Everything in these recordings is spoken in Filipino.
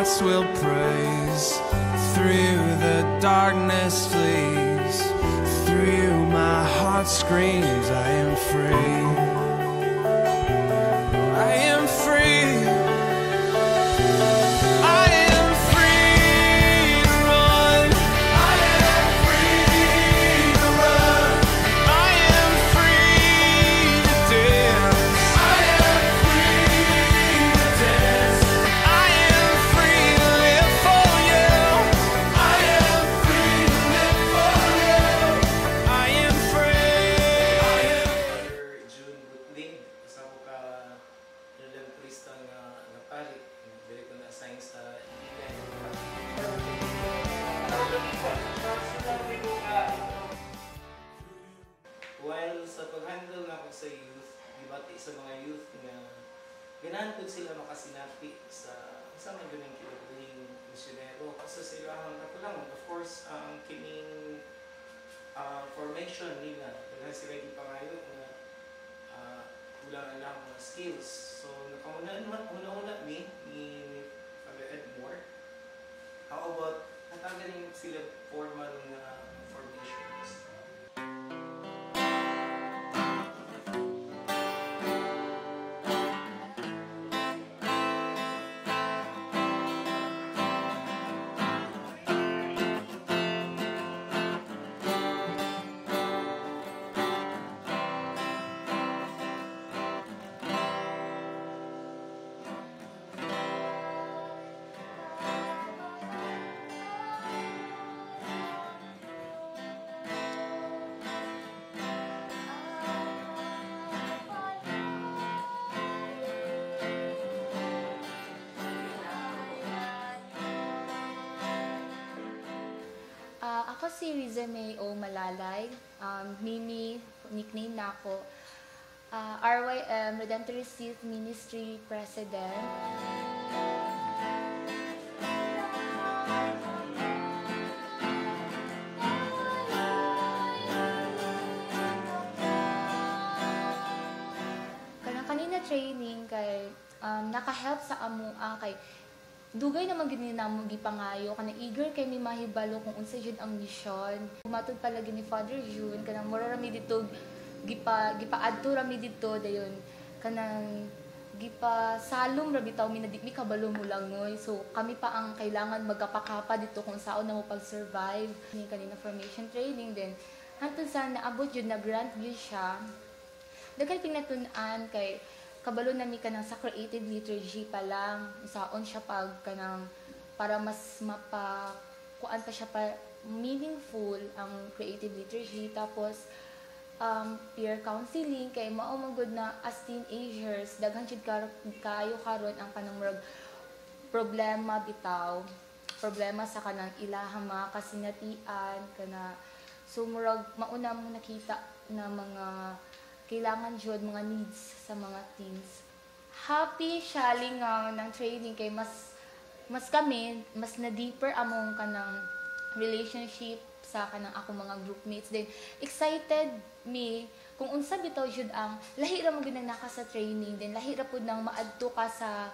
hearts will praise. Through the darkness flees. Through my heart screams, I am free. I am free. While sa pag-handle na ako sa youth, dibati sa mga youth na ganahan po sila makasinati sa mga ganang kilabuling misyonero. Kasi sila ang kapulang, of course, ang kining formation nila. Kaya sila yung pangayo na kulang lang mga skills. So, una-una ni Father Edmore. How about natagaling sila formal na formations? Ako si Riza May O. Malalay, Mimi, nickname na ako, RYM, Redemptorist Youth Ministry President. Kanina training kay naka-help sa amua kay dugay naman gini namo gipangayo kana eager kay mi mahibalo kung unsa jud ang mission. Matod pala gini Father June kanang mura rami dito gipaadto rami dito dayon kanang gipasalom ra bitaw mi mi kabalo mo langoy. So kami pa ang kailangan magkapakapa dito kung saon na mo pag-survive. Ni kanina formation training din hantod sa naabot jud na grant gyud siya. Daghan pinatun-an kay kabalo na mi kanang sa creative liturgy pa lang saon siya pag kanang para mas kuan pa siya pa meaningful ang creative liturgy. Tapos peer counseling kay mao man gud na as teenagers daghan jud kayo karon ang kanang murag problema sa kanang ilahang mga kasinatian kana so murag mauna mo nakita na mga kailangan jud mga needs sa mga teens. Happy siya ng training kay mas na deeper among kanang relationship sa kanang ako mga groupmates din. Excited me kung unsa bitaw jud ang lahi ra mo gid naka sa training din lahi ra pud nang maadto ka sa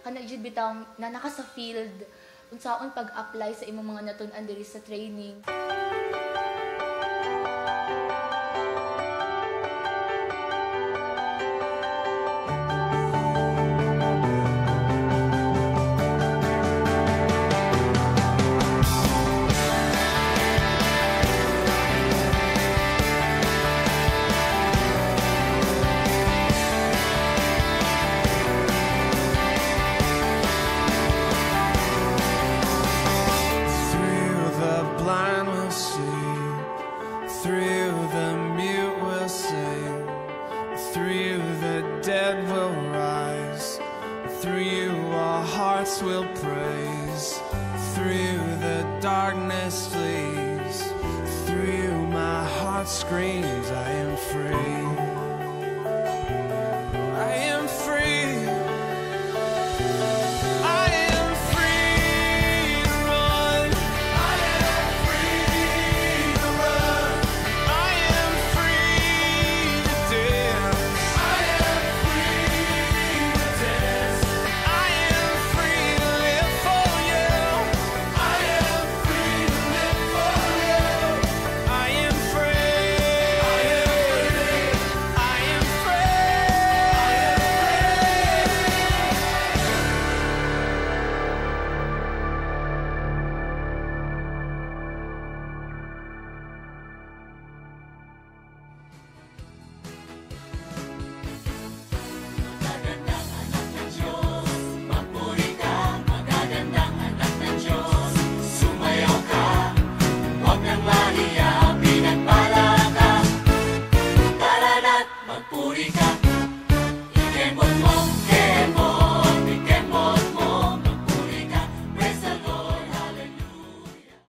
kana jud bitaw na naka sa field unsaon pag-apply sa imong mga natun-an diri sa training. Will praise through the darkness flees. Through my heart screams, I am free. I am free. I am free to run. I am free to run. I am free to dance. I am free to dance. I am free to live for Puri ka